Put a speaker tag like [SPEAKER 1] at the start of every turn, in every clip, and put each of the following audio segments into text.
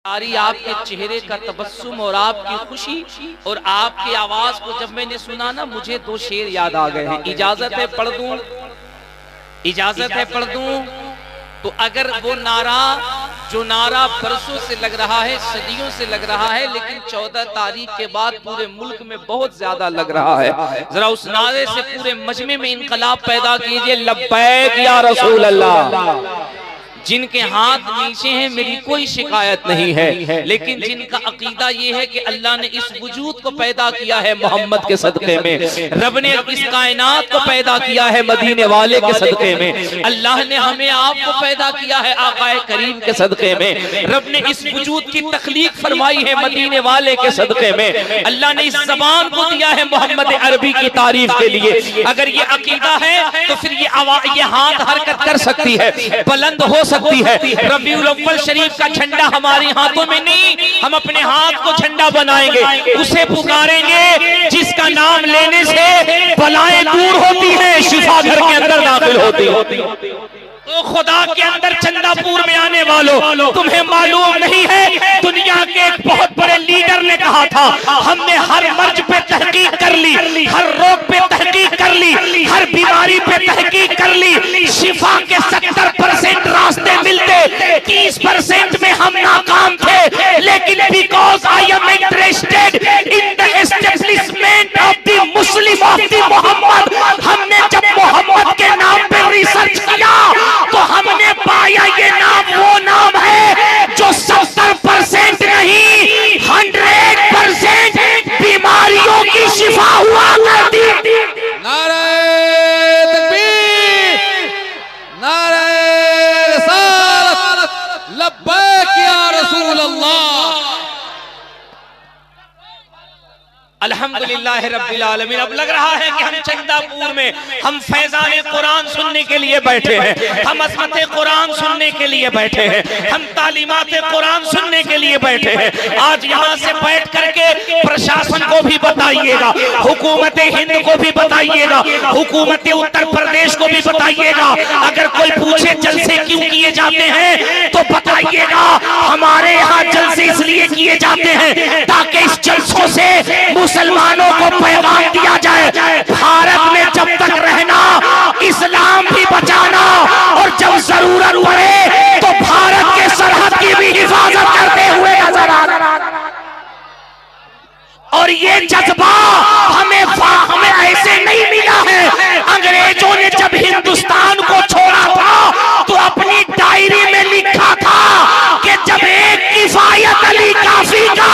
[SPEAKER 1] आपके चेहरे का तबस्सुम और आपकी खुशी और आपकी आवाज को जब मैंने सुना ना, मुझे दो शेर याद आ गए हैं। इजाजत है पढ़ दूं, इजाजत है पढ़ दूं। तो अगर वो नारा जो नारा बरसों से लग रहा है, सदियों से लग रहा है, लेकिन 14 तारीख के बाद पूरे मुल्क में बहुत ज्यादा लग रहा है, जरा उस नारे से पूरे मजमे में इनकलाब पैदा कीजिए। लब्बैक या रसूल अल्लाह। जिनके हाथ नीचे हैं मेरी कोई शिकायत नहीं है, लेकिन जिनका अकीदा ये है कि अल्लाह ने इस वजूद को पैदा किया है मोहम्मद के सदक़े में, रब ने इस कायनात को पैदा किया है मदीने वाले के सदक़े में, अल्लाह ने हमें आपको पैदा किया है आक़ाए करीम के सदक़े में, रब ने इस वजूद की तख्लीक फरमाई है मदीने वाले के सदक़े में, अल्लाह ने इस ज़बान को दिया है मोहम्मद अरबी की तारीफ के लिए। अगर ये अकीदा है तो फिर ये हाथ हरकत कर सकती है, बुलंद हो सकती है। रबीउल अव्वल शरीफ का झंडा हमारे हाथों में नहीं, हम अपने हाथ को झंडा बनाएंगे, उसे पुकारेंगे जिसका नाम लेने से बलाएं दूर होती हैं, शिफा घर के अंदर दाखिल होती। तो खुदा के अंदर चंदापुर में आने वालों, तुम्हें मालूम नहीं है, दुनिया के एक बहुत बड़े लीडर ने कहा था, हमने हर मर्ज पे तहकीक कर ली, हर रोग पे तहकीक कर ली, हर बीमारी पे तहकीक कर ली, शिफा के 70% रास्ते मिलते, 30% में हम नाकाम थे, लेकिन because I am interested in the establishment of the Muslim of the Muhammad, हमने जब मोहम्मद के नाम पे रिसर्च किया तो हमने पाया ये नाम वो नाम है जो 70% नहीं 100% बीमारियों की शिफा हुआ करती।
[SPEAKER 2] नारे तकबीर, नारे रिसालत, लब्बैक या रसूल अल्लाह।
[SPEAKER 1] अल्हम्दुलिल्लाह रब्बिल आलमीन। अब लग रहा है कि हम चंदापुर में हम फैजाने कुरान सुनने के लिए बैठे हैं, हम अज़मते कुरान सुनने के लिए बैठे हैं, हम तालीमाते कुरान सुनने के लिए बैठे हैं। आज यहाँ से बैठ करके प्रशासन को भी बताइएगा, हुकूमत हिंद को भी बताइएगा, हुकूमत उत्तर प्रदेश को भी बताइएगा, अगर कोई पूछे जलसे क्यों किए जाते हैं तो बताइएगा हमारे यहाँ जलसे इसलिए किए जाते हैं ताकि इस जलसों से मुसलमानों को पैगाम दिया जाए, भारत में जब तक रहना इस्लाम भी बचाना और जब जरूरत पड़े तो भारत के सरहद की भी हिफाजत करते हुए नजर आना। और ये जज्बा हमें ऐसे नहीं मिला है। अंग्रेजों ने जब हिंदुस्तान को छोड़ा था तो अपनी डायरी में लिखा था कि जब एक किफायत अली काफी का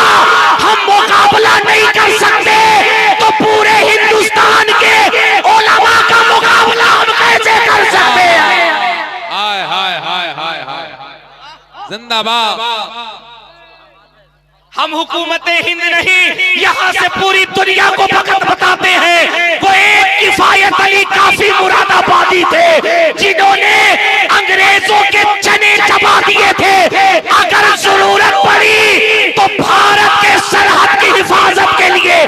[SPEAKER 1] हम मुकाबला नहीं कर सकते तो पूरे हिंदुस्तान के उलमा का मुकाबला हम कैसे कर सकते हैं।
[SPEAKER 2] हाय हाय हाय हाय हाय, जिंदाबाद।
[SPEAKER 1] हम हुकूमत हिंद नहीं, यहाँ से पूरी दुनिया को फकत बताते हैं वो एक किफायत अली काफी मुरादाबादी थे जिन्होंने अंग्रेजों के चने चबा दिए थे। अगर जरूरत पड़ी तो भारत के सरहद की हिफाजत के लिए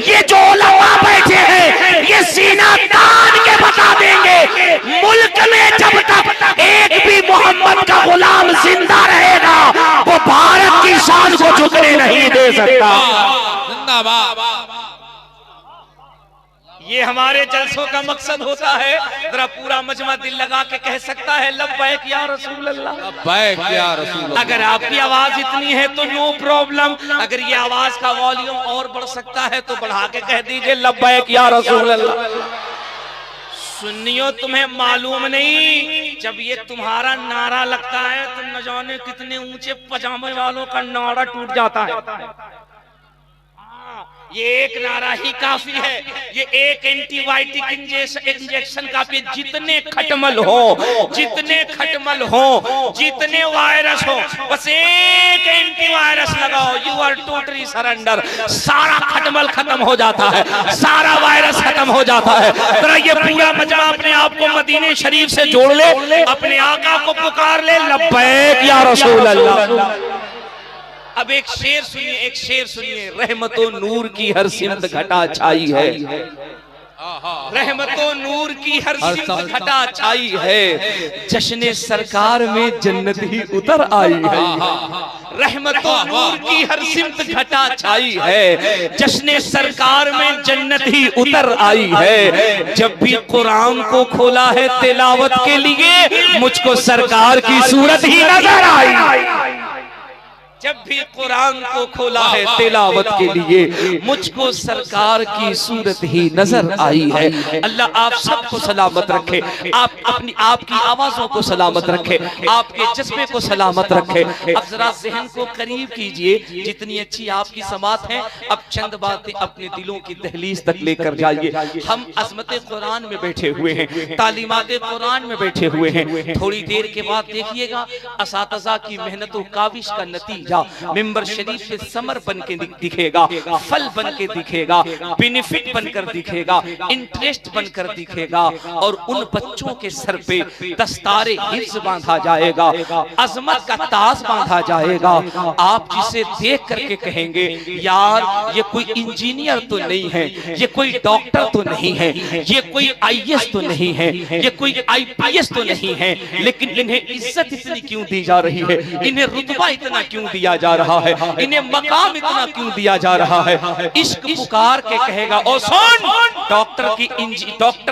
[SPEAKER 1] ये जो उलमा बैठे हैं ये सीना तान के बता देंगे, मुल्क में जब तक एक भी मोहम्मद का गुलाम जिंदा रहेगा वो भारत की शान को झुकने नहीं दे सकता।
[SPEAKER 2] जिंदाबाद।
[SPEAKER 1] ये हमारे जलसों का मकसद होता है, जरा पूरा मजमा दिल लगा के कह सकता है लब्बैक या रसूल अल्लाह,
[SPEAKER 2] लब्बैक या रसूल अल्लाह।
[SPEAKER 1] अगर आपकी आवाज इतनी है तो नो प्रॉब्लम, अगर ये आवाज का वॉल्यूम और बढ़ सकता है तो बढ़ा के कह दीजिए लब्बैक या रसूल अल्लाह। सुन्नियों तुम्हें मालूम नहीं, जब ये तुम्हारा नारा लगता है तो न जाने कितने ऊंचे पजामे वालों का नारा टूट जाता है। ये एक नारा ही काफी है, ये एक एंटीबायोटिक इंजेक्शन काफी। जितने खटमल हो, जितने खटमल हो, जितने वायरस हो, बस एक एंटीवायरस लगाओ, यू आर टोटली सरेंडर, सारा खटमल खत्म हो जाता है, सारा वायरस खत्म हो जाता है। तो ये पूरा मजमा अपने आप को मदीने शरीफ से जोड़ ले, अपने आका को पुकार ले लब्बैक या रसूल अल्लाह। अब एक शेर सुनिए, एक शेर सुनिए। रहमतो नूर की हर सिमत घटा छाई है, रहमतों नूर की हर सिमत घटा छाई है, जश्ने सरकार में जन्नत ही उतर आई है। रहमतों नूर की हर सिमत घटा छाई है, जश्ने सरकार में जन्नत ही उतर आई है। जब भी कुरान को खोला है तिलावत के लिए, मुझको सरकार की सूरत ही नजर आई। जब भी कुरान को खोला है तिलावत के लिए, मुझको सरकार की सूरत ही नजर आई है। अल्लाह आप सबको सलामत रखे, आपकी आवाजों को सलामत रखे, आपके जज्बे को सलामत रखे। अब जरा ज़हन को करीब कीजिए, जितनी अच्छी आपकी समात है, अब चंद बातें अपने दिलों की दहलीज तक लेकर जाइए। हम अज़मत कुरान में बैठे हुए हैं, तालीमात कुरान में बैठे हुए हैं। थोड़ी देर के बाद देखिएगा असातिज़ा की मेहनत और काविश का नतीजा मिंबर शरीफ पे समर बन के दिखेगा, फल बन के दिखेगा, बेनिफिट बनकर दिखेगा, इंटरेस्ट बनकर दिखेगा, और उन बच्चों के सर पे दस्तारे हिफ्ज़ बांधा जाएगा, अजमत का ताज बांधा जाएगा। आप जिसे देख करके कहेंगे यार ये कोई इंजीनियर तो नहीं है, ये कोई डॉक्टर तो नहीं है, ये कोई IAS तो नहीं है, ये कोई IPS तो नहीं है, लेकिन इन्हें इज्जत इतनी क्यों दी जा रही है, इन्हें रुतबा इतना क्यों दिया जा रहा है, इन्हें मकाम इतना क्यों दिया जा रहा है। इश्क पुकार के कहेगा ओ सुन, डॉक्टर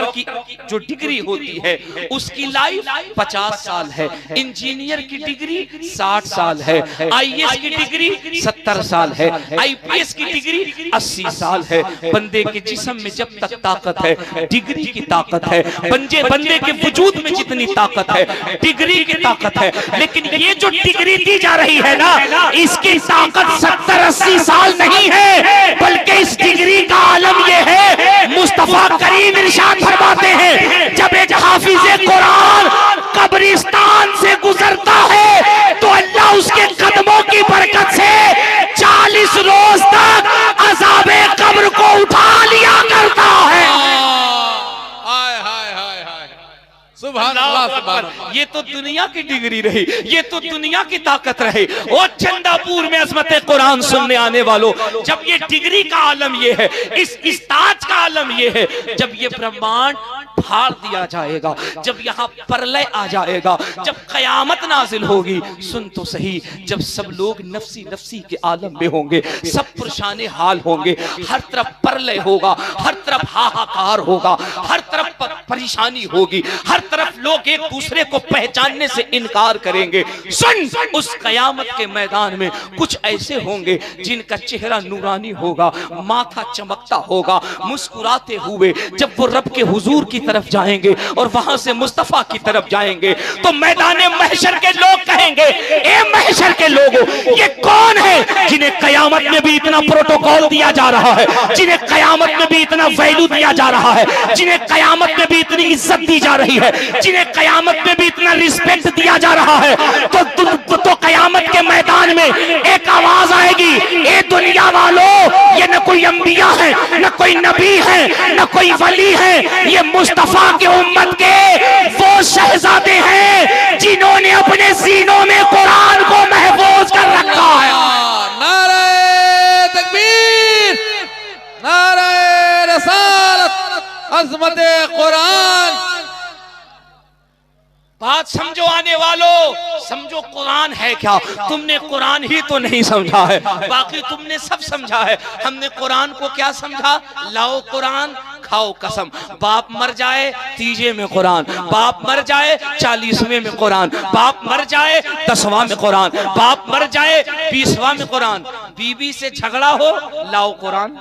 [SPEAKER 1] की जो डिग्री होती है उसकी लाइफ 50 साल है, इंजीनियर की डिग्री 60 साल है, IAS की डिग्री 70 साल है, IPS की डिग्री 80 साल है। बंदे के जिस्म में जब तक ताकत है, डिग्री की ताकत है, बंदे के वजूद में जितनी ताकत है, डिग्री की ताकत है। लेकिन ये जो डिग्री दी जा रही है ना, इसकी ताकत 70-80 साल नहीं है, बल्कि इस डिग्री का आलम यह है, मुस्तफा करीम इरशाद फरमाते हैं जब एक हाफिज़े कुरान कब्रिस्तान से गुजरता है तो अल्लाह उसके कदमों की बरकत से 40 रोज तक अज़ाबे कब्र को उठा लिया करता है। ये तो दुनिया की डिग्री रही, ये तो दुनिया की ताकत रही। और चंदापुर में अज़मत कुरान सुनने आने वालों, जब ये डिग्री का आलम ये है, इस ताज का आलम ये है, जब ये ब्रह्मांड फाड़ दिया जाएगा, जब यहाँ प्रलय आ जाएगा, जब कयामत नाजिल होगी, सुन तो सही, जब सब लोग नफ्सी नफ्सी के आलम में होंगे, सब परेशान हाल होंगे, हर तरफ प्रलय होगा, हर तरफ हाहाकार होगा, हर तरफ परेशानी होगी, हर तरफ लोग एक दूसरे को पहचानने से इनकार करेंगे। सुन, उस कयामत के मैदान में कुछ ऐसे होंगे जिनका चेहरा नूरानी होगा, माथा चमकता होगा, मुस्कुराते हुए जब वो रब के हुजूर की तरफ जाएंगे और वहां से मुस्तफा की तरफ जाएंगे, तो मैदाने महशर के लोग कहेंगे, ए महशर के लोगों, ये कौन है जिन्हें कयामत में भी इतना प्रोटोकॉल दिया जा रहा है, जिन्हें कयामत में भी इतना वैल्यू दिया जा रहा है, जिन्हें कयामत में भी इतनी इज्जत दी जा रही है, जिन्हें कयामत में भी इतना रिस्पेक्ट दिया जा रहा है। तो कयामत के मैदान में एक आवाज आएगी, ए दुनिया वालों, ये न कोई अंबिया है, न कोई नबी है, न कोई वली है, ये मुस्तफा के उम्मत के वो शहजादे हैं जिन्होंने अपने सीनों में कुरान को महफूज कर रखा है।
[SPEAKER 2] नारे तकबीर, नारे रसालत, अज़मत कुरान।
[SPEAKER 1] बात समझो आने वालों, समझो कुरान है क्या। तुमने कुरान ही तो नहीं समझा है, बाकी तुमने सब समझा है। हमने कुरान को क्या समझा, लाओ कुरान खाओ कसम। बाप मर जाए 30 में कुरान, बाप मर जाए 40वें में कुरान, बाप मर जाए 10वां में कुरान, बाप मर जाए 20वां में कुरान। बीबी से झगड़ा हो, लाओ कुरान।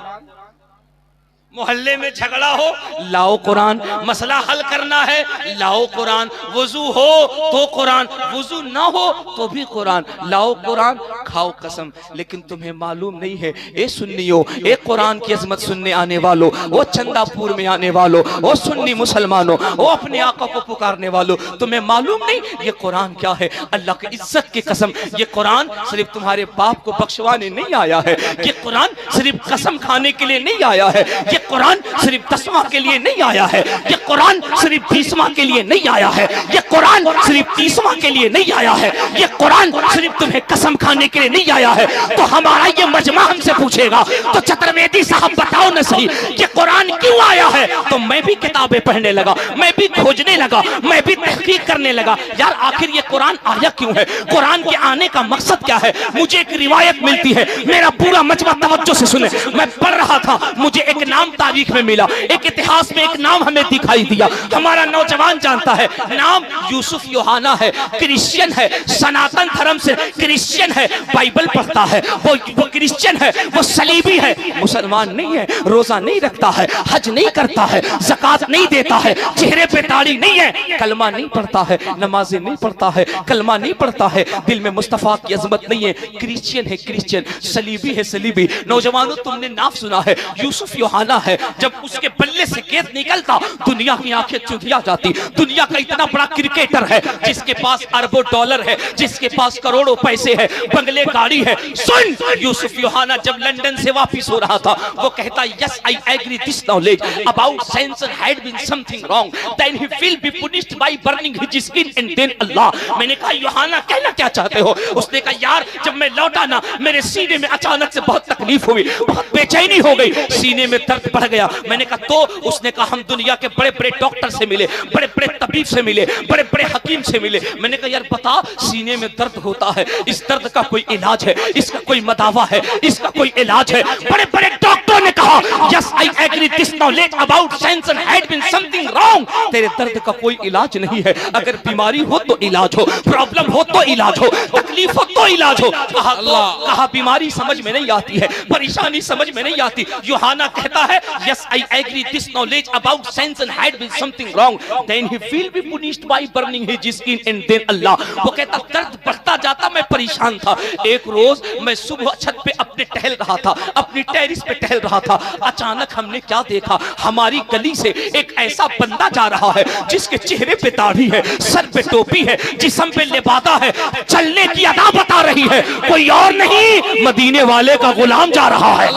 [SPEAKER 1] मोहल्ले में झगड़ा हो, लाओ कुरान। मसला हल करना है, लाओ कुरान। वुजू हो तो कुरान, वुजू ना हो तो भी कुरान। लाओ कुरान, खाओ कसम। लेकिन तुम्हें मालूम नहीं है, ए सुन्नियों, ए कुरान की अजमत सुनने आने वालों, वो चंदापुर में आने वालों, वो सुन्नी मुसलमानों, वो अपने आका को पुकारने वालों, तुम्हें मालूम नहीं ये कुरान क्या है। अल्लाह की इज्जत की कसम, ये कुरान सिर्फ तुम्हारे बाप को बख्शवाने नहीं आया है, ये कुरान सिर्फ कसम खाने के लिए नहीं आया है, ये कुरान सिर्फ 10वां के लिए नहीं आया है, ये कुरान सिर्फ 20वां के लिए नहीं आया है, ये कुरान सिर्फ 30वां के लिए नहीं आया है, ये कुरान सिर्फ तुम्हें कसम खाने के लिए नहीं आया है। तो हमारा ये मजमा हमसे पूछेगा तो चतुर्वेदी साहब बताओ न सही ये कुरान क्यों आया है। तो मैं भी किताबें पढ़ने लगा, मैं भी खोजने लगा, मैं भी तहकीक करने लगा, यार आखिर ये कुरान आया क्यों है, कुरान के आने का मकसद क्या है। मुझे एक रिवायत मिलती है, मेरा पूरा मजमा तवज्जो से सुने। मैं पढ़ रहा था, मुझे एक नाम तारीख में मिला, एक इतिहास में एक नाम हमें दिखाई दिया, हमारा नौजवान जानता है, नाम यूसुफ योहाना है, क्रिश्चियन है, सनातन धर्म से क्रिश्चियन है, बाइबल पढ़ता है, वो क्रिश्चियन है, वो सलीबी है, मुसलमान नहीं है, रोजा नहीं रखता है, हज नहीं करता है, ज़कात नहीं देता है, चेहरे पे दाढ़ी नहीं है, कलमा नहीं पढ़ता है, नमाजें नहीं पढ़ता है, कलमा नहीं पढ़ता है, दिल में मुस्तफा की अजमत नहीं है, क्रिश्चियन है क्रिश्चियन, सलीबी है सलीबी। नौजवानों तुमने नाम सुना है, यूसुफ योहाना है, जब उसके बल्ले से गेंद निकलता दुनिया की आंखें चुंधिया जाती। दुनिया का इतना बड़ा क्रिकेटर है जिसके पास अरबों डॉलर है, जिसके पास करोड़ों पैसे है, बंगले गाड़ी है। सुन, यूसुफ योहाना जब लंदन से वापस हो रहा था वो कहता yes I agree this knowledge about science had been something wrong then he will be punished by burning his skin and then Allah. मैंने कहा योहाना कहना क्या चाहते हो। उसने कहा यार जब मैं लौटा ना मेरे सीने में अचानक से बहुत तकलीफ हुई, बहुत बेचैनी हो गई, सीने में दर्द बढ़ गया। मैंने कहा तो उसने कहा हम दुनिया के बड़े बड़े डॉक्टर से मिले, बड़े बड़े तबीब से मिले, बड़े बड़े हकीम से मिले। मैंने कहा यार बता सीने में दर्द होता है, इस दर्द का कोई इलाज है, इसका कोई मदावा है, इसका कोई इलाज है। बड़े बड़े डॉक्टरों ने कहा yes I agree this knowledge about science had been something wrong. तेरे दर्द का कोई इलाज नहीं है, अगर बीमारी हो तो इलाज हो, प्रॉब्लम हो तो इलाज हो, तकलीफ हो तो इलाज हो। कहा बीमारी समझ में नहीं आती है, परेशानी समझ में नहीं आती। यूहाना कहता है yes I agree this knowledge about science had been something wrong then he will be punished by burning his skin and then Allah. वो कहता दर्द बढ़ता जाता, मैं परेशान था। एक रोज मैं सुबह छत पे अपने टहल रहा था, अपनी टेरिस पे टहल रहा था, अचानक हमने क्या देखा, हमारी गली से एक ऐसा बंदा जा रहा है जिसके चेहरे पे दाढ़ी है, सर पे टोपी है, जिस्म पे लिबादा है, चलने की अदा बता रही है, कोई और नहीं मदीने वाले का गुलाम जा रहा है।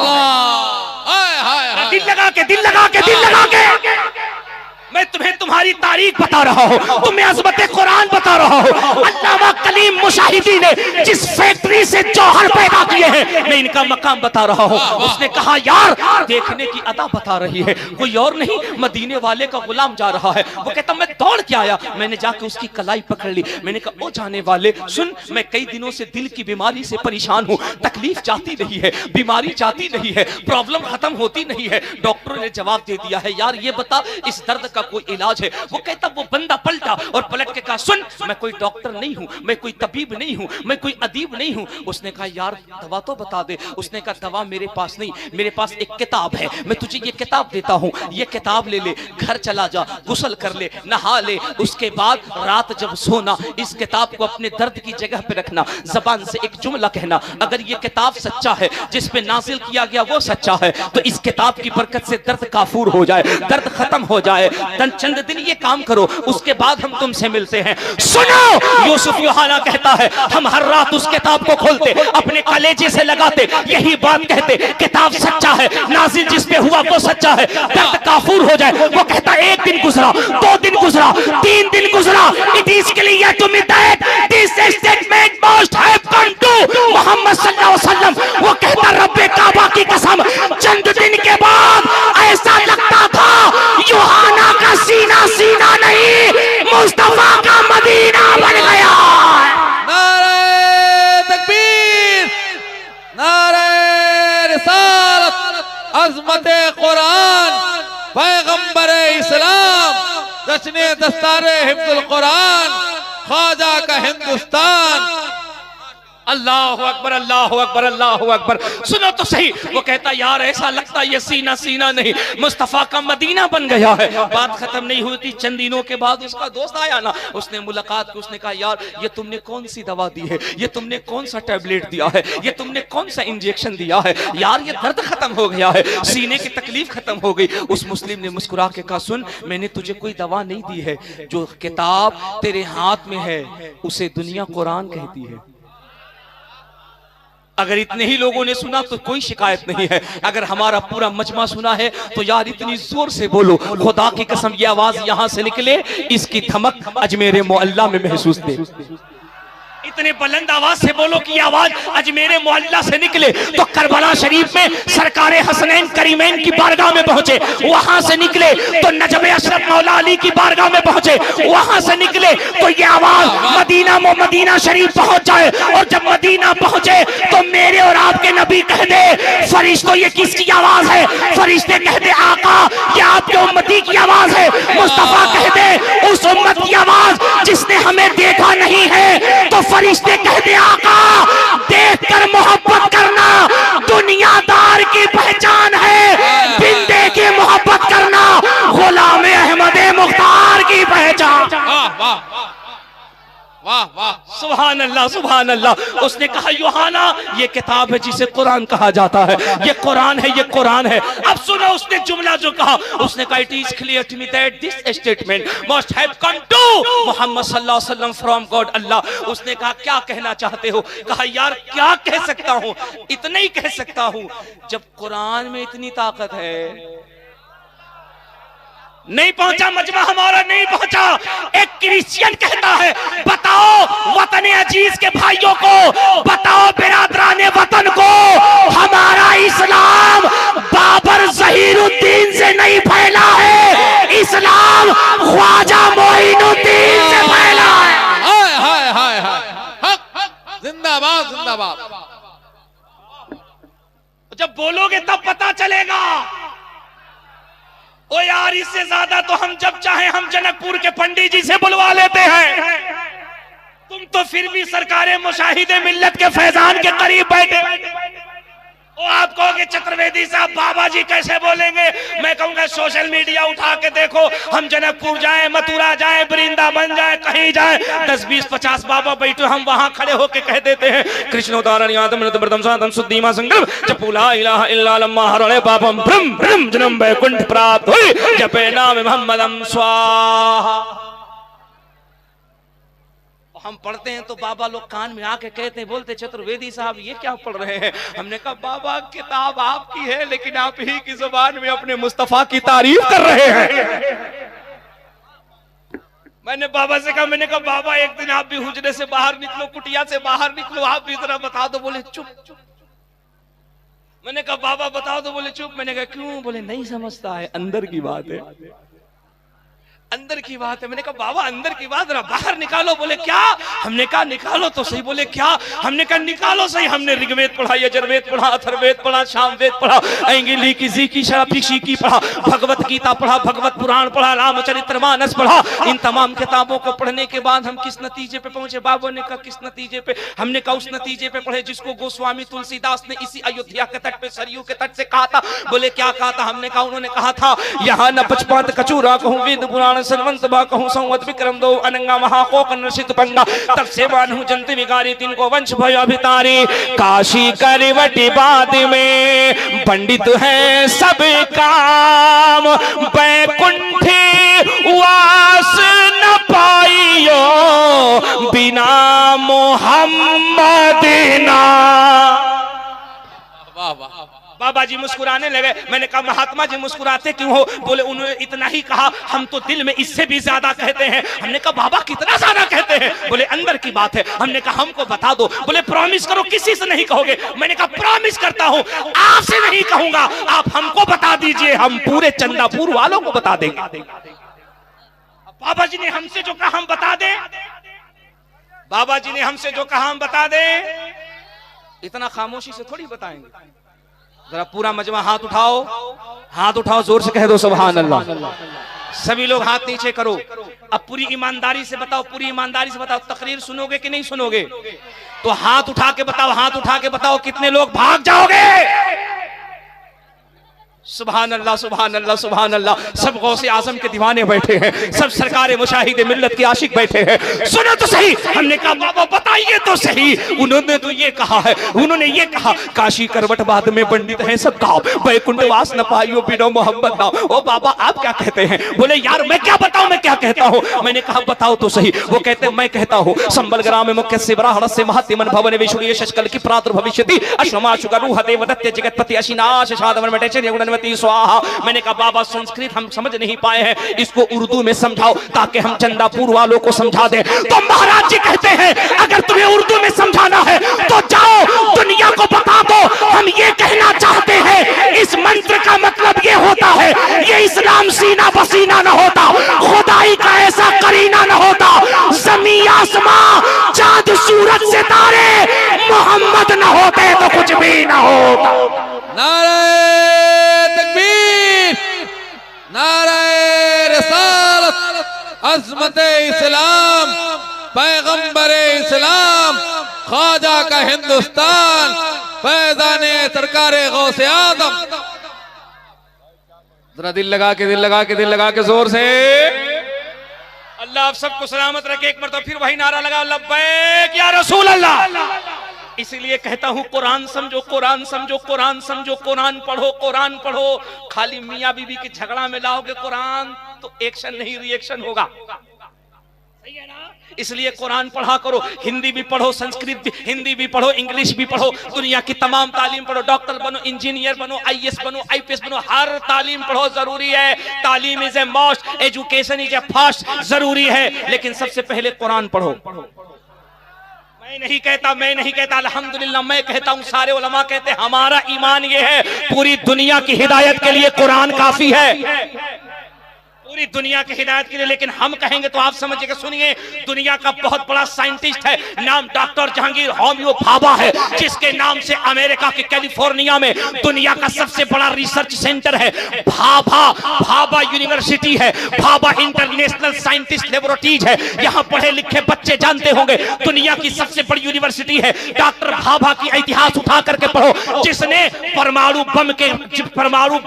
[SPEAKER 1] दिल लगा के दिल लगा के दिल लगा के मैं तुम्हें तुम्हारी तारीख बता रहा हूँ, तुम्हें अज़मत कुरान बता रहा हूँ। अल्लामा कलीम मुशाहिदी ने जिस फैक्ट्री से जौहर पैदा किए हैं मैं इनका मकाम बता रहा हूँ। उसने कहा यार देखने की अदा बता रही है, कोई और नहीं मदीने वाले का गुलाम जा रहा है। वो कहता मैं दौड़ के आया, मैंने जाके उसकी कलाई पकड़ ली। मैंने कहा ओ जाने वाले सुन, मैं कई दिनों से दिल की बीमारी से परेशान हूँ, तकलीफ जाती नहीं है, बीमारी जाती नहीं है, प्रॉब्लम खत्म होती नहीं है। डॉक्टरों ने जवाब दे दिया है यार ये बता इस दर्द का कोई इलाज है। वो कहता वो बंदा पलटा और पलट के कहा सुन मैं कोई डॉक्टर नहीं हूं, मैं कोई तबीब नहीं हूं, मैं कोई अदीब नहीं हूं। उसने कहा यार दवा तो बता दे। उसने कहा दवा मेरे पास नहीं, मेरे पास एक किताब है, मैं तुझे ये किताब देता हूं, ये किताब ले ले, घर चला जा, गुस्ल कर ले, नहा ले, उसके बाद रात जब सोना इस किताब को अपने दर्द की जगह पे रखना, जबान से एक जुमला कहना अगर ये किताब सच्चा है, जिस पे नाजिल किया गया वो सच्चा है, तो इस किताब की बरकत से दर्द काफूर हो जाए, दर्द खत्म हो जाए। चंद दिन ये काम करो, उसके बाद हम तुमसे मिलते हैं। सुनो, यूसुफ योहाना कहता है हम हर रात उस किताब को खोलते, अपने कलेजे से लगाते, यही बात कहते किताब सच्चा है, नाजिल जिस पे हुआ वो सच्चा है, दर्द काफूर हो जाए। वो कहता एक दिन गुजरा, 2 दिन गुजरा, 3 दिन गुजरा, it is clear to me that this statement must have come to Muhammad सल्लल्लाहु अलैहि वसल्लम। वो कहता रब्बे काबा की कसम चंद दिन के बाद ऐसा लगता था योहाना का सीना सीना नहीं मुस्तफा का मदीना बन गया।
[SPEAKER 2] नारे तकबीर, नारे रिसालत, अज़मत कुरान, पैगंबर इस्लाम, जश्न दस्तारे हिफ्ज़ुल कुरान, ख्वाजा का हिंदुस्तान।
[SPEAKER 1] अल्लाह अकबर अल्लाह अकबर अल्लाह अकबर। सुनो तो सही, वो कहता यार ऐसा लगता ये सीना सीना नहीं मुस्तफा का मदीना बन गया है। बात खत्म नहीं हुई थी, चंद दिनों के बाद उसका दोस्त आया ना, उसने मुलाकात की, उसने कहा यार ये तुमने कौन सी दवा दी है, ये तुमने कौन सा टैबलेट दिया है, ये तुमने कौन सा इंजेक्शन दिया है, यार ये दर्द खत्म हो गया है, सीने की तकलीफ खत्म हो गई। उस मुस्लिम ने मुस्कुरा के कहा सुन मैंने तुझे कोई दवा नहीं दी है, जो किताब तेरे हाथ में है उसे दुनिया कुरान कहती है। अगर इतने ही लोगों ने सुना तो कोई शिकायत नहीं है, अगर हमारा पूरा मजमा सुना है तो यार इतनी जोर से बोलो, खुदा की कसम ये आवाज यहां से निकले, इसकी धमक अजमेर मोहल्ला में महसूस दे। इतने बुलंद आवाज से बोलो कि आवाज अजमेर मोहल्ला से निकले तो करबला शरीफ में सरकारे हसनैन करीमैन की बारगाह में पहुंचे, वहां से निकले तो नजब अशरफ मौला अली की बारगाह में पहुंचे, वहां से निकले तो ये आवाज मदीना शरीफ पहुंच जाए, और जब मदीना पहुंचे तो मेरे और आपके नबी कह दे फरिश्तों ये किसकी आवाज है, फरिश्ते कह दे आका ये आपके उम्मती की आवाज है, मुस्तफा कह दे उस उम्मत की आवाज जिसने हमें देखा नहीं है, तो फरिश्ते कहते आका देखकर मोहब्बत करना दुनियादार की पहचान है, बिन देखे मोहब्बत करना गुलाम अहमद मुख्तार की पहचान।
[SPEAKER 2] वाह वाह
[SPEAKER 1] सुभान अल्लाह सुभान अल्लाह। उसने कहा यूहाना ये किताब है जिसे कुरान कहा जाता है, ये कुरान है, ये कुरान है। अब सुनो उसने जुमला जो कहा, उसने कहा it is clear to me that this statement must have come to Muhammad सल्लल्लाहु अलैहि वसल्लम फ्रॉम गॉड अल्लाह। उसने कहा क्या कहना चाहते हो? कहा यार क्या कह सकता हूं, इतना ही कह सकता हूं जब कुरान में इतनी ताकत है। नहीं पहुंचा मजमा हमारा, नहीं पहुंचा। एक क्रिश्चियन कहता है बताओ वतन अजीज के भाइयों को, बताओ बिरादराने वतन को, हमारा इस्लाम बाबर ज़हीरुद्दीन से नहीं फैला है, इस्लाम ख्वाजा मोइनुद्दीन से फैला है।
[SPEAKER 2] हाय हाय हाय हाय, जिंदाबाद जिंदाबाद।
[SPEAKER 1] जब बोलोगे तब पता चलेगा। ओ यार इससे ज्यादा तो हम जब चाहे हम जनकपुर के पंडित जी से बुलवा लेते हैं, तुम तो फिर भी सरकारे मुशाहिदे मिल्लत के फैजान के करीब बैठे। ओ आप कहोगे चतुर्वेदी साहब बाबा जी कैसे बोलेंगे? मैं कहूंगा सोशल मीडिया उठा के देखो, हम जनकपुर जाए, मथुरा जाए, वृंदावन जाए, कहीं जाए, 10 20 50 बाबा बैठे, हम वहां खड़े होके कह देते हैं कृष्णोदारण यादम नृतम साधन सुद्धीमा संकल्प जपुला इलाहा इल्ला लम्मा हरणे पापम ब्रह्म ब्रह्म जन्म वैकुंठ प्राप्त हुई जपे नाम मोहम्मदम स्वाहा। हम पढ़ते हैं तो बाबा लोग कान में आके कहते हैं, बोलते चतुर्वेदी साहब ये क्या पढ़ रहे हैं? हमने कहा बाबा किताब आपकी है लेकिन आप ही की जुबान में अपने मुस्तफा की तारीफ कर रहे हैं। मैंने बाबा से कहा, मैंने कहा बाबा एक दिन आप भी हुजरे से बाहर निकलो, कुटिया से बाहर निकलो, आप भी जरा बता दो। बोले चुप चुप। मैंने कहा बाबा बताओ तो बोले चुप। मैंने कहा क्यों? बोले नहीं समझता है, अंदर की बात है, अंदर की बात है। मैंने कहा बाबा अंदर की बात जरा बाहर निकालो। बोले क्या? हमने कहा निकालो तो सही। बोले क्या? हमने कहा निकालो सही। हमने ऋग्वेद पढ़ा, यजुर्वेद पढ़ा, अथर्ववेद पढ़ा, सामवेद पढ़ा, एंगिली की जी की पढ़ा, भगवत गीता पढ़ा, भगवत पुराण पढ़ा, रामचरितमानस पढ़ा। इन तमाम किताबों को पढ़ने के बाद हम किस नतीजे पे पहुंचे? बाबा ने कहा किस नतीजे पे? हमने कहा उस नतीजे पे पढ़े जिसको गोस्वामी तुलसीदास ने इसी अयोध्या के तट पे, सरयू के तट से कहा था। बोले क्या कहा था? हमने कहा उन्होंने कहा था यहाँ न पचपात कचूरा कहूँ वेद पुराण संवंत बा कहूँ संवत विक्रम दो अनंगा महाकोक नरसित पंगा तब से बानहु जंत विकारी तिनको वंश भय अभितारी काशी करवटी बाद में पंडित है सब काम बैकुंठी वास न पाइयो बिना मोहम्मद ना।
[SPEAKER 2] वाह वाह।
[SPEAKER 1] बाबा जी मुस्कुराने लगे। मैंने कहा महात्मा जी मुस्कुराते क्यों हो? बोले उन्होंने इतना ही कहा, हम तो दिल में इससे भी ज्यादा कहते हैं। हमने कहा बाबा कितना ज्यादा कहते हैं? बोले अंदर की बात है। हमने कहा हमको बता दो। बोले प्रॉमिस करो किसी से नहीं कहोगे। मैंने कहा प्रॉमिस करता हूं आपसे नहीं कहूंगा, आप हमको बता दीजिए, हम पूरे चंदापुर वालों को बता देंगे। बाबा जी ने हमसे जो कहा हम बता दें, बाबा जी ने हमसे जो कहा हम बता दें। इतना खामोशी से थोड़ी बताएंगे। जरा पूरा मजमा हाथ उठाओ, हाथ उठाओ, जोर से कह दो सुभान अल्लाह। सभी लोग हाथ नीचे करो। अब पूरी ईमानदारी से बताओ, पूरी ईमानदारी से बताओ, तकरीर सुनोगे कि नहीं सुनोगे? तो हाथ उठा के बताओ, हाथ उठा के बताओ कितने लोग भाग जाओगे? सुभान अल्लाह सुभान अल्लाह सुभान अल्लाह। सब गौसे आजम के दीवाने बैठे हैं, सब सरकार मुशाहिद मिल्लत के आशिक बैठे हैं। सुनो तो सही। हमने कहा बाबा बताइए तो सही। उन्होंने तो ये कहा है, उन्होंने ये कहा काशी करवट बाद में पंडित है सब गाओ, बैकुंठवास न पाइयो बिनो मोहब्बत ना। ओ बाबा आप क्या कहते हैं? बोले यार मैं क्या बताऊं, मैं क्या कहता हूं। मैंने कहा बताओ तो सही। वो कहते मैं कहता हूं संबल ग्राम में मुख्य शिवरा हड़स्य महातिमन भवन विशुरीय शशकल की प्रादुर्भविष्यति अश्वमा शुगरुह देवदत्त जगतपति अशिनाश शादवन मटेचे स्वाहा। मैंने कहा बाबा संस्कृत हम समझ नहीं पाए हैं, इसको उर्दू में समझाओ ताकि हम चंदापुर वालों को समझा दें। तो महाराज जी कहते हैं अगर तुम्हें उर्दू में समझाना है तो जाओ दुनिया को बता दो हम ये कहना चाहते हैं। इस मंत्र का मतलब ये होता है ये इस्लाम सीना पसीना न होता, खुदाई का ऐसा करीना न होता, जमीन आसमां चांद सूरज सितारे मोहम्मद न होते तो कुछ भी न होता।
[SPEAKER 2] नारे तकबीर, नारे रिसालत, अज़मत इस्लाम, पैगंबर इस्लाम, ख्वाजा का हिंदुस्तान, फैज़ाने सरकार गौसे आज़म। जरा दिल लगा के दिल लगा के दिल लगा के जोर से।
[SPEAKER 1] अल्लाह आप सबको सलामत रखे। एक मरतबा फिर वही नारा लगा लब्बैक या रसूल अल्लाह। इसलिए कहता हूं कुरान समझो कुरान समझो कुरान समझो, कुरान पढ़ो कुरान पढ़ो। खाली मियां बीबी के झगड़ा में लाओगे कुरान तो एक्शन नहीं रिएक्शन होगा, सही है ना? इसलिए कुरान पढ़ा करो। हिंदी भी पढ़ो, संस्कृत भी, हिंदी भी पढ़ो, इंग्लिश भी पढ़ो, दुनिया की तमाम तालीम पढ़ो। डॉक्टर बनो, इंजीनियर बनो, आईएएस बनो, आईपीएस बनो, हर तालीम पढ़ो, जरूरी है। तालीम is a must, education is a first, जरूरी है। लेकिन सबसे पहले कुरान पढ़ो। मैं नहीं कहता अल्हम्दुलिल्लाह, मैं कहता हूं सारे उलमा कहते हैं हमारा ईमान ये है पूरी दुनिया की हिदायत के लिए कुरान काफी है, पूरी दुनिया की हिदायत के लिए। लेकिन हम कहेंगे तो आप समझिएगा, सुनिए, दुनिया का बहुत बड़ा साइंटिस्ट है, नाम डॉक्टर जहांगीर होम्यो भाभा है, जिसके नाम से अमेरिका के कैलिफोर्निया में दुनिया का सबसे बड़ा रिसर्च सेंटर है। भाभा यूनिवर्सिटी है, भाभा इंटरनेशनल साइंटिस्ट लेबोरेटरीज है। यहाँ पढ़े लिखे बच्चे जानते होंगे दुनिया की सबसे बड़ी यूनिवर्सिटी है। डॉक्टर भाभा की इतिहास उठा करके पढ़ो, जिसने परमाणु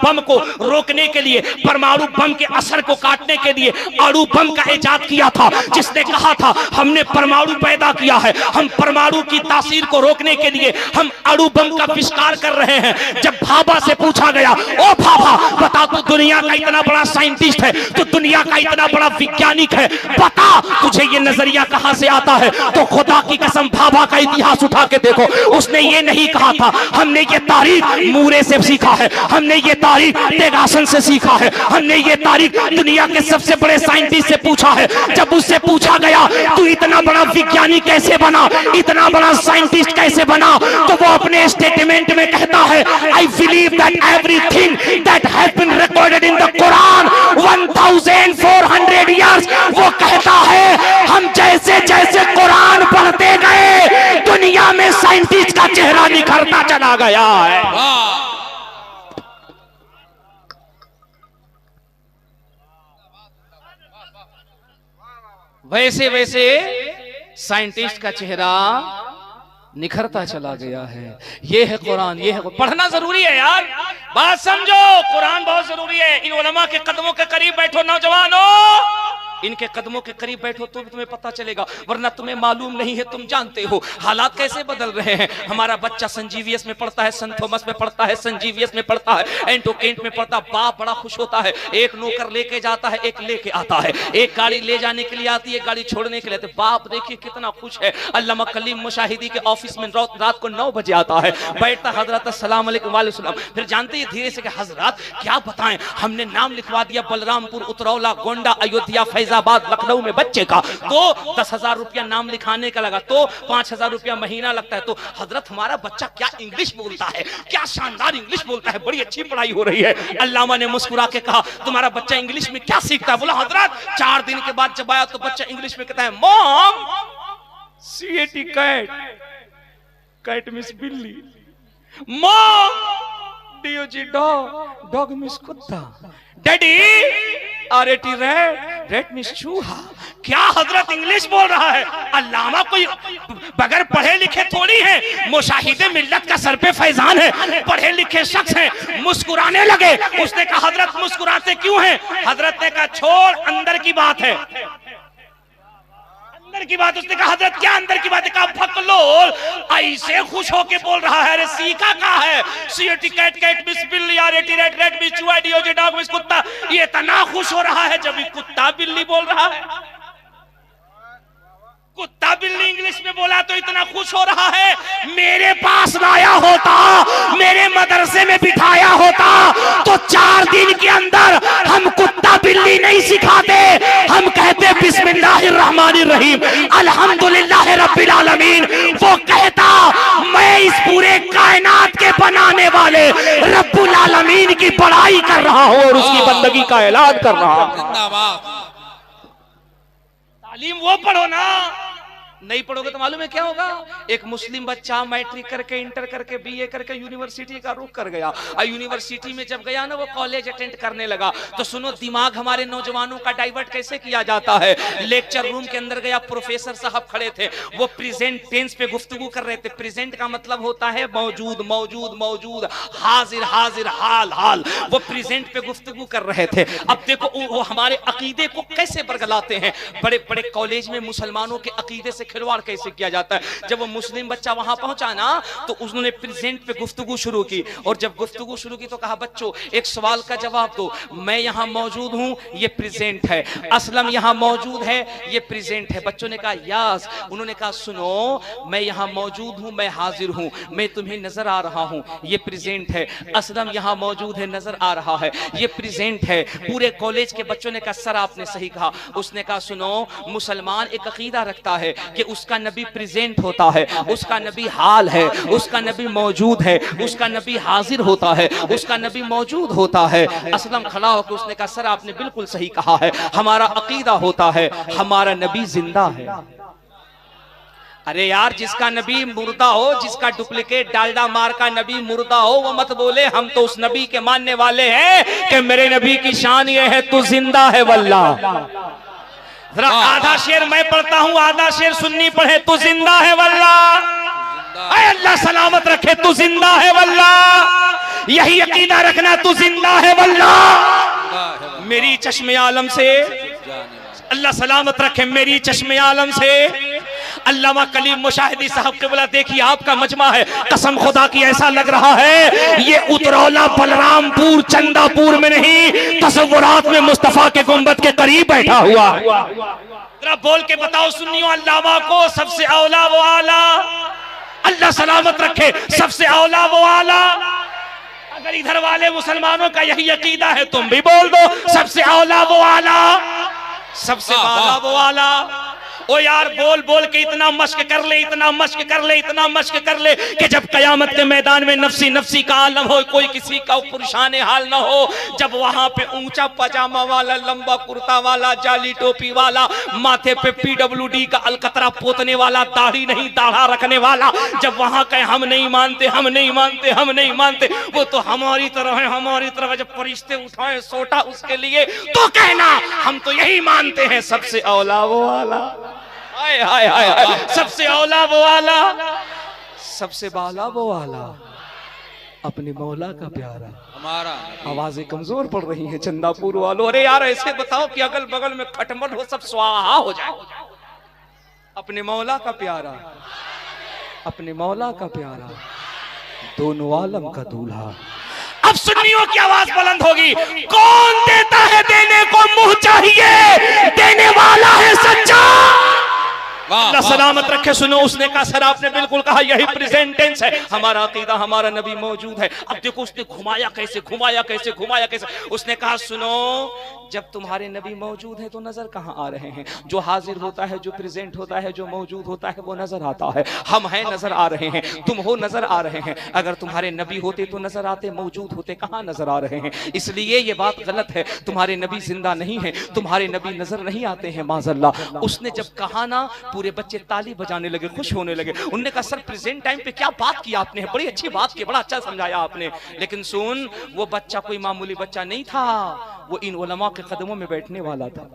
[SPEAKER 1] बम को रोकने के लिए, परमाणु बम के असर को काटने के लिए अणु बम का इजाद किया था, जिसने कहा था हमने परमाणु पैदा किया है, हम परमाणु की तासीर को रोकने के लिए हम अणु बम का आविष्कार कर रहे हैं। जब भाभा से पूछा गया, ओ भाभा बता तू दुनिया का इतना बड़ा साइंटिस्ट है, तो दुनिया का इतना बड़ा वैज्ञानिक है, बता तुझे ये नजरिया कहां से आता है? तो खुदा की कसम भाभा का इतिहास उठा के देखो, उसने ये नहीं कहा था हमने ये तारीख मूरे से सीखा है, हमने ये तारीख तेगासन से सीखा है, हमने ये तारीख दुनिया के सबसे बड़े साइंटिस्ट से पूछा है। जब उससे पूछा गया तू इतना बड़ा विज्ञानी कैसे बना, इतना बड़ा साइंटिस्ट कैसे बना, तो वो अपने स्टेटमेंट में कहता है I believe that everything that has been recorded in the Quran 1400 years, वो कहता है हम जैसे जैसे कुरान पढ़ते गए दुनिया में साइंटिस्ट का चेहरा निखरता चला गया है। वैसे वैसे साइंटिस्ट का चेहरा निखरता चला गया है। ये है कुरान, ये है पढ़ना जरूरी है यार, बात समझो, कुरान बहुत जरूरी है। इन उलमा के कदमों के करीब बैठो नौजवानों, इनके कदमों के करीब बैठो तो भी तुम्हें पता चलेगा, वरना तुम्हें मालूम नहीं है। तुम जानते हो हालात कैसे बदल रहे हैं। हमारा बच्चा संजीवियस में पढ़ता है, सेंट थॉमस में पढ़ता है, संजीवियस में पढ़ता है, एंटो केंट में पढ़ता है। बाप बड़ा खुश होता है, एक नौकर लेके जाता है, एक लेके आता है, एक गाड़ी ले जाने के लिए आती है, गाड़ी छोड़ने के लिए आती है। बाप देखिए कितना खुश है। अल्लामा कलीम मुशाहिदी के ऑफिस में रात को 9 बजे आता है, बैठता हजरत अस्सलाम वालेकुम वालेकुम सलाम। फिर जानते हैं धीरे से कि हजरत क्या बताएं, हमने नाम लिखवा दिया बलरामपुर, उतरौला, गोंडा, अयोध्या, फैजाबाद, लखनऊ में बच्चे का, तो 10,000 रुपया नाम लिखाने का लगा, तो 5,000 रुपया महीना लगता है। तो हजरत हमारा बच्चा क्या इंग्लिश बोलता है, क्या शानदार इंग्लिश बोलता है, बड़ी अच्छी पढ़ाई हो रही है। अल्लामा ने मुस्कुरा के कहा तुम्हारा बच्चा इंग्लिश में क्या सीखता है? बोला हजरत 4 दिन के बाद जब आया तो बच्चा इंग्लिश में कहता है mom CAT cat, cat miss बिल्ली, mom DOG dog, dog miss कुत्ता, daddy RAT rat, rat miss चूहा, क्या हजरत इंग्लिश बोल रहा है? अल्लामा कोई बगैर पढ़े लिखे थोड़ी है, मुशाहिदे मिल्लत का सर पे फैजान है, पढ़े लिखे शख्स हैं। मुस्कुराने लगे। उसने कहा हजरत मुस्कुराते क्यों हैं? हजरत ने कहा छोड़, अंदर की बात है, अंदर की बात। उसने कहा हजरत क्या अंदर की बात है? कहा फकलोल ऐसे खुश होके बोल रहा है, अरे सीखा कहा है? सीएटी कैट कैट मिस बिल्ली यार एटी रेट रेट मिस चुआ डीओजे डॉग मिस कुत्ता, ये इतना खुश हो रहा है जब ये कुत्ता बिल्ली बोल रहा है। कुत्ता बिल्ली इंग्लिश में बोला तो इतना खुश हो रहा है। मेरे पास लाया होता, मेरे मदरसे में बिठाया होता तो 4 दिन के अंदर हम कुत्ता बिल्ली नहीं सिखाते, हम कहते बिस्मिल्लाहिर्रहमानिर्रहीम अल्हम्दुलिल्लाह रब्बिल आलमीन। वो कहता मैं इस पूरे कायनात के बनाने वाले रब्बुल आलमीन की बड़ाई कर रहा हूं और उसकी बंदगी का ऐलान कर रहा हूं। तालीम वो पढ़ो ना, नहीं पढ़ोगे तो मालूम है क्या होगा? एक मुस्लिम बच्चा मैट्रिक करके, इंटर करके, बीए करके यूनिवर्सिटी का रुख कर गया, और यूनिवर्सिटी में जब गया ना वो कॉलेज अटेंड करने लगा तो सुनो दिमाग हमारे नौजवानों का डाइवर्ट कैसे किया जाता है। लेक्चर रूम के अंदर गया, प्रोफेसर साहब खड़े थे, वो प्रेजेंट टेंस पे गुफ्तगू कर रहे थे। प्रेजेंट का मतलब होता है मौजूद, मौजूद, मौजूद, हाजिर, हाजिर, हाल, हाल। वो प्रेजेंट पे गुफ्तगू कर रहे थे। अब देखो वो हमारे अकीदे को कैसे बरगलाते हैं। बड़े बड़े कॉलेज में मुसलमानों के अकीदे से खिलवाड़ कैसे किया जाता है। जब वो मुस्लिम बच्चा वहां पहुंचा ना तो उन्होंने प्रेजेंट पे गुफ्तगू शुरू की, और जब गुफ्तगू शुरू की तो कहा बच्चों एक सवाल का जवाब दो, मैं यहां मौजूद हूं, ये प्रेजेंट है, असलम यहां मौजूद है, ये प्रेजेंट है। बच्चों ने कहा यस। उन्होंने कहा सुनो मैं यहां मौजूद हूं, मैं हाजिर हूं, मैं तुम्हें नजर आ रहा हूं, ये प्रेजेंट है। असलम यहां मौजूद है, नजर आ रहा है, ये प्रेजेंट है। पूरे कॉलेज के बच्चों ने कहा सर आपने सही कहा। उसने कहा सुनो मुसलमान एक अकीदा रखता है कि उसका नबी प्रेजेंट होता है, उसका नबी हाल है, उसका नबी मौजूद है, उसका नबी हाजिर होता है, उसका नबी मौजूद होता है। असलम खड़ा होकर उसने कहा सर आपने बिल्कुल सही कहा है, हमारा अकीदा होता है हमारा नबी जिंदा है। अरे यार जिसका नबी मुर्दा हो, जिसका डुप्लीकेट डालडा मार का नबी मुर्दा हो, वो मत बोले। हम तो उस नबी के मानने वाले हैं कि मेरे नबी की शान ये है तू जिंदा है वल्लाह। जरा आधा शेर मैं पढ़ता हूं, आधा शेर सुन्नी पढ़े। तू जिंदा है वल्लाह, अल्लाह सलामत रखे, तू जिंदा है वल्लाह। यही अकीदा रखना, तू जिंदा है वल्लाह। मेरी चश्मे आलम से अल्लाह सलामत रखे, मेरी चश्मे आलम से। अल्लामा कलीम मुशाहिदी साहब के बोला देखिए आपका मजमा है, कसम खुदा की ऐसा लग रहा है ये उतरौला बलरामपुर चंदापुर में नहीं, तसव्वुरात में मुस्तफा के गुंबद के करीब बैठा हुआ। जरा बोल के बताओ सुन्नियों, अल्लामा को सबसे औला वो आला, अल्लाह सलामत रखे, सबसे औला वो आला। अगर इधर वाले मुसलमानों का यही अकीदा है तुम भी बोल दो सबसे औला वो आला, सबसे आला वो आला। ओ यार बोल बोल के इतना मश्क कर ले, इतना मश्क कर ले, इतना मश्क कर ले कि जब कयामत के मैदान में नफसी नफसी का आलम हो, कोई किसी का पुरुषाने हाल ना हो। जब वहां पे ऊंचा पजामा वाला, लंबा कुर्ता वाला, जाली टोपी वाला, माथे पे PWD का अलकतरा पोतने वाला, दाढ़ी नहीं दाढ़ा रखने वाला, जब वहां कहे हम नहीं मानते, हम नहीं मानते, हम नहीं मानते, वो तो हमारी तरह है, हमारी तरह। जब फरिश्ते उठाए सोटा उसके लिए तो कहना हम तो यही मानते हैं सबसे औला वो वाला। हाय हाय हाय हाय, सबसे औला वो वाला, सबसे बाला वो वाला, अपने मौला का प्यारा। हमारा आवाजें कमजोर पड़ रही हैं चंदापुर वालों। अरे यार ऐसे बताओ कि अगल बगल में खटमट हो, सब स्वाहा हो जाए। अपने मौला का प्यारा, अपने मौला का प्यारा, दोनों आलम का दूल्हा। अब सुन्नियों की आवाज बुलंद होगी, कौन देता है देने को मुंह चाहिए, देने वाला है सच्चा। अल्लाह सलामत रखे। सुनो उसने कहा सर आपने बिल्कुल कहा, यही प्रेजेंट टेंस है, हमारा अकीदा हमारा नबी मौजूद है। अब देखो उसने घुमाया कैसे, घुमाया कैसे, घुमाया कैसे। उसने कहा सुनो जब तुम्हारे नबी मौजूद है तो नजर कहाँ आ रहे हैं? जो हाजिर होता है, जो प्रेजेंट होता है, जो मौजूद होता है वो नजर आता है। हम हैं नजर आ रहे हैं, तुम हो नजर आ रहे हैं। अगर तुम्हारे नबी होते तो नजर आते, मौजूद होते कहाँ नजर आ रहे हैं? इसलिए ये बात गलत है, तुम्हारे नबी जिंदा नहीं है, तुम्हारे नबी नजर नहीं आते हैं माज़अल्लाह। उसने जब कहा ना पूरे बच्चे ताली बजाने लगे, खुश होने लगे। उन्होंने कहा सर प्रेजेंट टाइम पे क्या बात की आपने, बड़ी अच्छी बात की, बड़ा अच्छा समझाया आपने। लेकिन सुन वो बच्चा कोई मामूली बच्चा नहीं था, वो इन उलमा के कदमों में बैठने वाला था।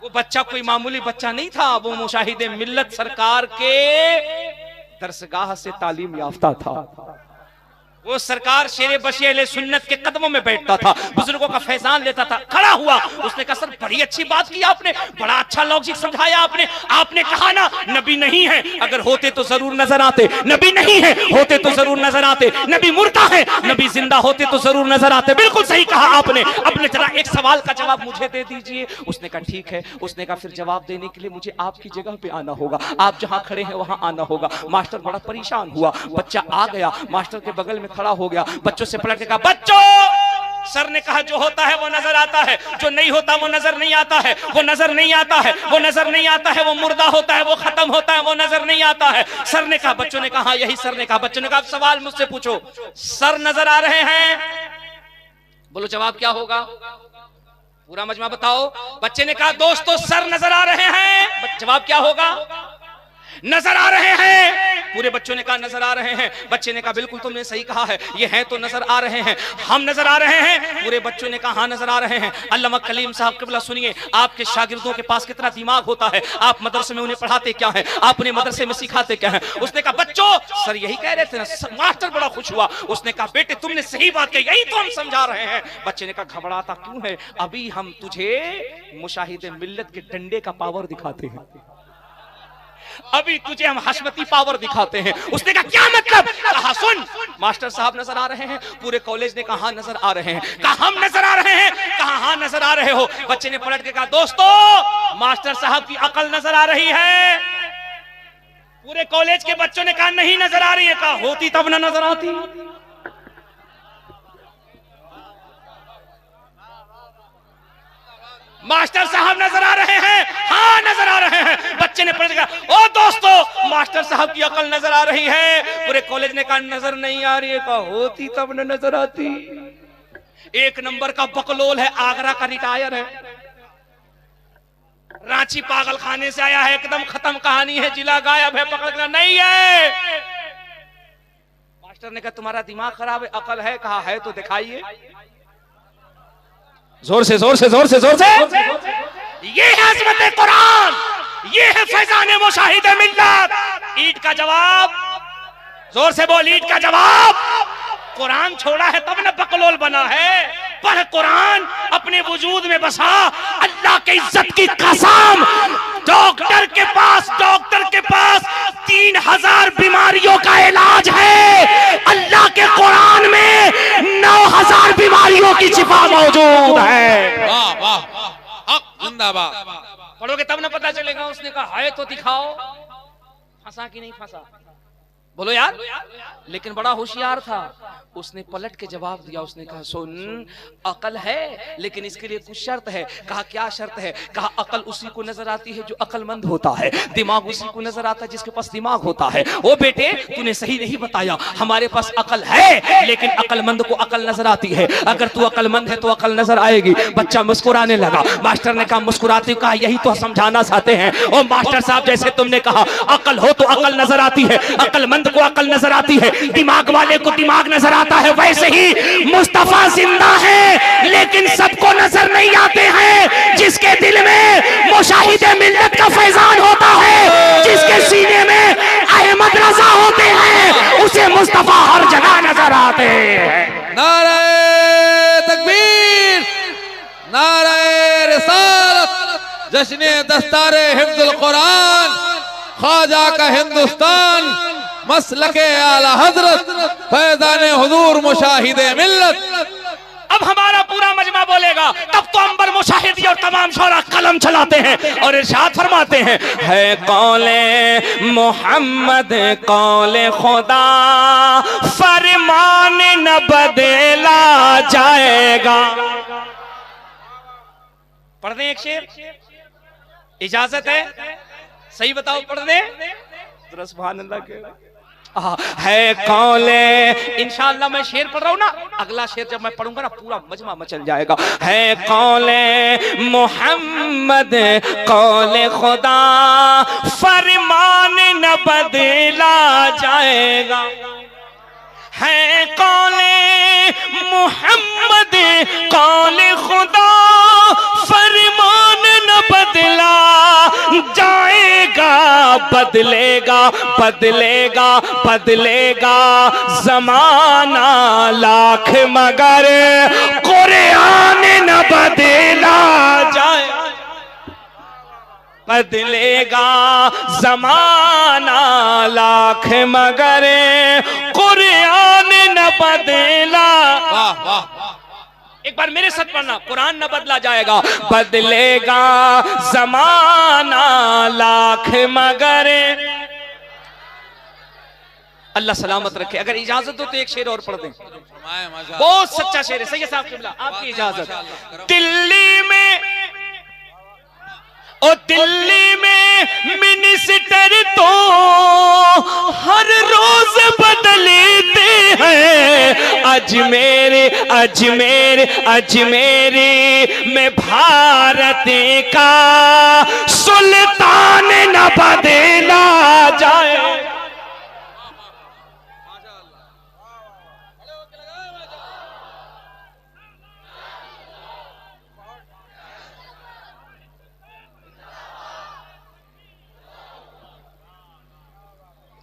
[SPEAKER 1] वो बच्चा कोई मामूली बच्चा नहीं था, वो मुशाहिदे मिल्लत सरकार के दरसगाह से तालीम याफ्ता था। वो सरकार शेरे बशीर सुन्नत के कदमों में बैठता था, बुजुर्गों का फैजान लेता था। खड़ा हुआ, उसने कहा सर बड़ी अच्छी बात की आपने, बड़ा अच्छा लॉजिक समझाया आपने। आपने कहा ना नबी नहीं है, अगर होते तो जरूर नजर आते। नबी नहीं है, होते तो जरूर नजर आते। नबी मुर्दा है, नबी जिंदा होते तो जरूर नजर आते। बिल्कुल सही कहा आपने। अपने जरा एक सवाल का जवाब मुझे दे दीजिए। उसने कहा ठीक है। उसने कहा फिर जवाब देने के लिए मुझे आपकी जगह पे आना होगा, आप जहां खड़े हैं वहां आना होगा। मास्टर बड़ा परेशान हुआ। बच्चा आ गया, मास्टर के बगल में खड़ा हो गया। बच्चों से पलट के कहा बच्चों, सर ने कहा जो होता है वो नजर आता है, जो नहीं होता वो नजर नहीं आता है। वो नजर नहीं आता है, वो नजर नहीं आता है, वो मुर्दा होता है, वो खत्म होता है, वो नजर नहीं आता है। सर ने कहा, बच्चों ने कहा यही सर ने कहा। बच्चों ने कहा सवाल मुझसे पूछो, सर नजर आ रहे हैं? बोलो जवाब क्या होगा? पूरा मजमा बताओ। बच्चे ने कहा दोस्तों सर नजर आ रहे हैं। जवाब क्या होगा? नजर आ रहे हैं। पूरे बच्चों ने कहा नजर आ रहे हैं। बच्चे ने कहा बिल्कुल तुमने सही कहा है, ये हैं तो नजर आ रहे हैं, हम नजर आ रहे हैं। पूरे बच्चों ने कहा हाँ नजर आ रहे हैं। अल्लामा कलीम साहब क़िबला सुनिए, आपके शागिर्दों के पास कितना दिमाग होता है, आप मदरसे में उन्हें पढ़ाते क्या है, आप उन्हें मदरसे में सिखाते क्या है। उसने कहा बच्चों सर यही कह रहे थे ना। मास्टर बड़ा खुश हुआ। उसने कहा बेटे तुमने सही बात कही, यही तो हम समझा रहे हैं। बच्चे ने कहा घबराता क्यों है, अभी हम तुझे मुशाहिदे मिल्लत के डंडे का पावर दिखाते हैं, अभी तुझे हम हशमती पावर दिखाते हैं। उसने कहा क्या मतलब? कहा सुन, मास्टर साहब नजर आ रहे हैं। पूरे कॉलेज ने कहा नजर आ रहे हैं। कहा हम नजर आ रहे हैं। कहा हाँ नजर आ रहे हो। बच्चे ने पलट के कहा दोस्तों मास्टर साहब की अकल नजर आ रही है। पूरे कॉलेज के बच्चों ने कहा नहीं नजर आ रही है। कहा होती तब ना नजर आती। मास्टर साहब नजर आ रहे हैं? हाँ नजर आ रहे हैं। बच्चे ने पलट कहा ओ दोस्तों मास्टर साहब की अकल नजर आ रही है। पूरे कॉलेज ने कहा नजर नहीं आ रही है। कहा होती तब न नजर आती। एक नंबर का बकलोल है, आगरा का रिटायर है, रांची पागल खाने से आया है, एकदम खत्म कहानी है, जिला गायब है, पकड़ नहीं है। मास्टर ने कहा तुम्हारा दिमाग खराब है, अकल है? कहा है तो दिखाइए। जोर से जोर से जोर से जोर से। ये है अज़मत कुरान, ये है फैजान मुशाहिदे मिल्लत। ईद का जवाब जोर से बोल, ईद का जवाब। कुरान छोड़ा है तब न बकलोल बना है। पढ़ कुरान, अपने वजूद में बसा। अल्लाह की इज्जत की कसम, डॉक्टर के पास 3000 बीमारियों का इलाज है। अल्लाह के कुरान में 9000 बीमारियों की शिफा मौजूद है।
[SPEAKER 2] वाह वाह, हक जिंदाबाद।
[SPEAKER 1] पढ़ोगे तब ना पता चलेगा। उसने कहा है तो दिखाओ, फंसा कि नहीं फंसा? बोलो यार। लेकिन बड़ा होशियार था, उसने पलट के जवाब दिया। उसने कहा सुन, अकल है लेकिन इसके लिए कुछ शर्त है। कहा क्या शर्त है? कहा अकल उसी को नजर आती है जो अकलमंद होता है, दिमाग उसी को नजर आता है जिसके पास दिमाग होता है। ओ बेटे तूने सही नहीं बताया, हमारे पास अकल है लेकिन अकलमंद को अकल नजर आती है। अगर तू अकलमंद है तो अकल नजर आएगी। बच्चा मुस्कुराने लगा। मास्टर ने कहा मुस्कुराते, कहा यही तो समझाना चाहते हैं। और मास्टर साहब जैसे तुमने कहा अकल हो तो अकल नजर आती है, अकलमंद को अकल नजर आती है, दिमाग वाले को दिमाग नजर आता है। वैसे ही मुस्तफा जिंदा है लेकिन सबको नजर नहीं आते हैं। जिसके दिल में मुशाहिदे मिल्लत का फैजान होता है, जिसके सीने में अहमद रजा होते हैं, उसे मुस्तफा हर जगह नजर आते हैं।
[SPEAKER 2] नारे तकबीर, नारे रिसालत, जश्न दस्तारे हिफ्जुल कुरान, ख्वाजा का हिंदुस्तान, मसलके आला हजरत, फैजान हुजूर मुशाहिदे मिल्लत।
[SPEAKER 1] अब हमारा पूरा मजमा बोलेगा, तब तो अंबर मुशाहिदी और तमाम शौरा कलम चलाते हैं और इरशाद फरमाते हैं है कौले मोहम्मद कौले खुदा, फरमान न बदला जाएगा। पढ़ दें एक शेर, इजाजत है? सही बताओ, पढ़ दें। सुभान अल्लाह के है कौले। इंशाअल्लाह मैं शेर पढ़ रहा हूं ना, अगला शेर जब मैं पढ़ूंगा ना पूरा मजमा मचल जाएगा। है कौले मोहम्मद कौले खुदा, फरमान न बदला जाएगा। है कौले मोहम्मद कौले खुदा, फरमान न बदला जाएगा, बदलेगा बदलेगा बदलेगा जमाना लाख, मगर कुरान न बदला जाए। बदलेगा जमाना लाख, मगर कुरान न बदला।
[SPEAKER 2] वाह वाह,
[SPEAKER 1] एक बार मेरे साथ पढ़ना, कुरान न बदला जाएगा, बदलेगा जमाना लाख, मगर अल्लाह सलामत रखे। अगर इजाजत हो तो एक शेर और पढ़ दें, बहुत सच्चा शेर है। सही है साहब किबला, आपकी इजाजत। दिल्ली में, ओ दिल्ली में मिनिस्टर तो हर रोज बदलते हैं, अजमेर अजमेर अजमेरी में भारत का सुल्तान न बदला जाए।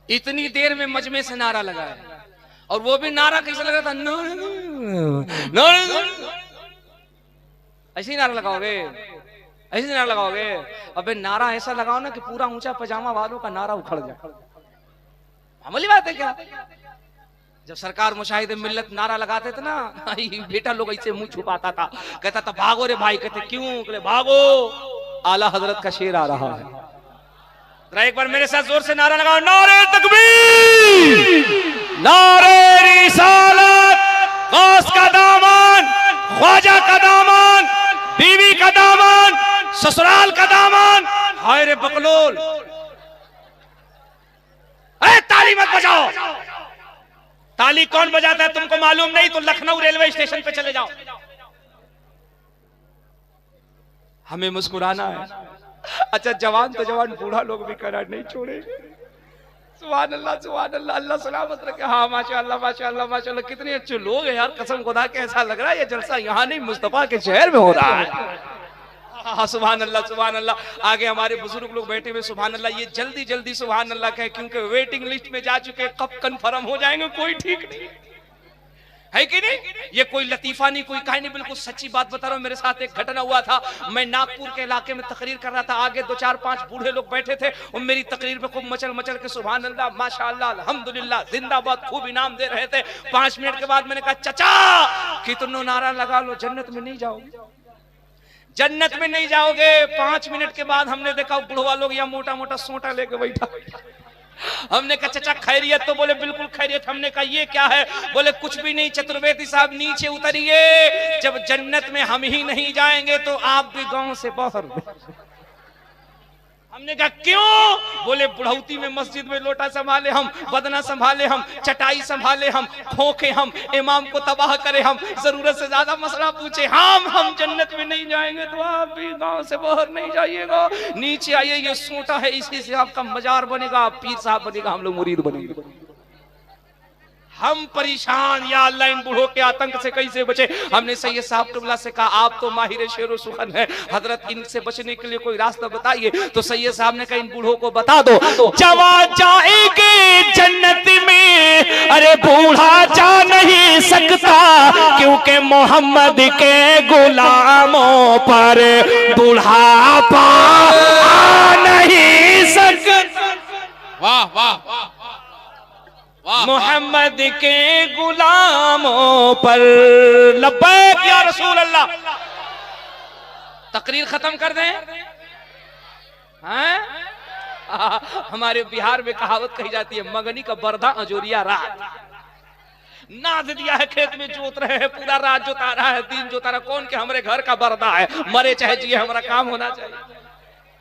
[SPEAKER 1] इतनी देर में मजमे से नारा लगाया, और वो भी नारा कैसे लगा था, ऐसे ही नारा लगाओगे, ऐसे ही नारा लगाओगे? अबे नारा ऐसा लगाओ ना कि पूरा ऊंचा पजामा वालों का नारा उखड़ जाए। मामूली बात है क्या? जब सरकार मुशाहिद मिल्लत नारा लगाते थे ना, बेटा लोग ऐसे मुंह छुपाता था, कहता था भागो रे भाई। कहते क्यों? कहते भागो, आला हजरत का शेर आ रहा है। एक बार मेरे साथ जोर से नारा लगाओ, नारे तकबीर, नारे रिसालत, गौस का दामन, ख्वाजा का दामन, बीवी का दामन, ससुराल का दामन। हाय रे बकलोल, ताली मत बजाओ। ताली कौन बजाता है तुमको मालूम नहीं? तो लखनऊ रेलवे स्टेशन पे चले जाओ। हमें मुस्कुराना है। अच्छा जवान तो जवान, बूढ़ा लोग भी करा नहीं छोड़े। सुभान अल्लाह सुभान अल्लाह, अल्लाह सलामत रखे। हाँ माशाअल्लाह माशाअल्लाह माशाअल्लाह, कितने अच्छे लोग हैं यार, कसम खुदा के ऐसा लग रहा है ये जलसा यहाँ नहीं मुस्तफा के शहर में हो रहा है। हाँ सुभान अल्लाह सुभान अल्लाह। आगे हमारे बुजुर्ग लोग बैठे हुए, सुभान अल्लाह, ये जल्दी जल्दी सुभान अल्लाह कहे, क्योंकि वेटिंग लिस्ट में जा चुके, कब कंफर्म हो जाएंगे कोई ठीक नहीं है कि नहीं? ये कोई लतीफा नहीं, कोई कहानी, बिल्कुल सच्ची बात बता रहा हूँ। मेरे साथ एक घटना हुआ था। मैं नागपुर के इलाके में तकरीर कर रहा था, आगे 2 4 5 बूढ़े लोग बैठे थे, और मेरी तकरीर पे खूब मचल मचल के सुभान अल्लाह माशाअल्लाह अल्हम्दुलिल्लाह जिंदाबाद खूब इनाम दे रहे थे। 5 मिनट के बाद मैंने कहा चाचा कितनों नारा लगा लो, जन्नत में नहीं जाओगे, जन्नत में नहीं जाओगे। 5 मिनट के बाद हमने देखा बुढ़वा लोग या मोटा मोटा सोटा लेके बैठा। हमने कहा चाचा खैरियत? तो बोले बिल्कुल खैरियत। हमने कहा ये क्या है? बोले कुछ भी नहीं चतुर्वेदी साहब, नीचे उतरिए, जब जन्नत में हम ही नहीं जाएंगे तो आप भी गांव से बाहर। हमने कहा क्यों? बोले बुढ़ौती में मस्जिद में लोटा संभाले हम, बदना संभाले हम, चटाई संभाले हम, खोखे हम, इमाम को तबाह करे हम, जरूरत से ज्यादा मसला पूछे हम जन्नत में नहीं जाएंगे तो आप भी गांव से बाहर नहीं जाइएगा, नीचे आइए, ये सोटा है, इसी से आपका मजार बनेगा, पीर साहब बनेगा, हम लोग मुरीद बनेंगे। हम परेशान, या अल्लाह इन बूढ़ों के आतंक से कैसे बचे। हमने सैयद साहब किबला से कहा आप तो माहिर शेरो सुखन है, हजरत इनसे बचने के लिए कोई रास्ता बताइए। तो सैयद साहब ने कहा इन बूढ़ों को बता दो, जवा जाएंगे जन्नत में, अरे बूढ़ा जा नहीं सकता, क्योंकि मोहम्मद के गुलामों पर बुढ़ापा आ नहीं सकता।
[SPEAKER 2] वाह वाह वाह,
[SPEAKER 1] मोहम्मद के गुलामों पर। लब्बैक या रसूल अल्लाह। तकरीर खत्म कर दें? हमारे बिहार में कहावत कही जाती है, मगनी का बरदा अजोरिया रात। नाद दिया है, खेत में जोत रहे हैं, पूरा रात जोता रहा है, दिन जोता रहा, कौन के हमारे घर का बरदा है, मरे चाहे जिए हमारा काम होना चाहिए।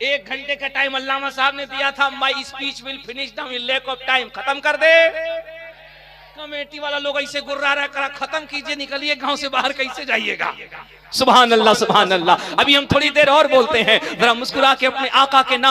[SPEAKER 1] 1 घंटे का टाइम अल्लामा साहब ने दिया था, my speech will finish now in lack of time, खत्म कर दे। कमेटी वाला लोग ऐसे गुर्रा रहा करा, खत्म कीजिए, निकलिए, गांव से बाहर कैसे जाइएगा। सुभान अल्लाह सुभान अल्लाह। अभी हम थोड़ी देर और बोलते हैं, जरा मुस्कुरा के अपने आका के नाम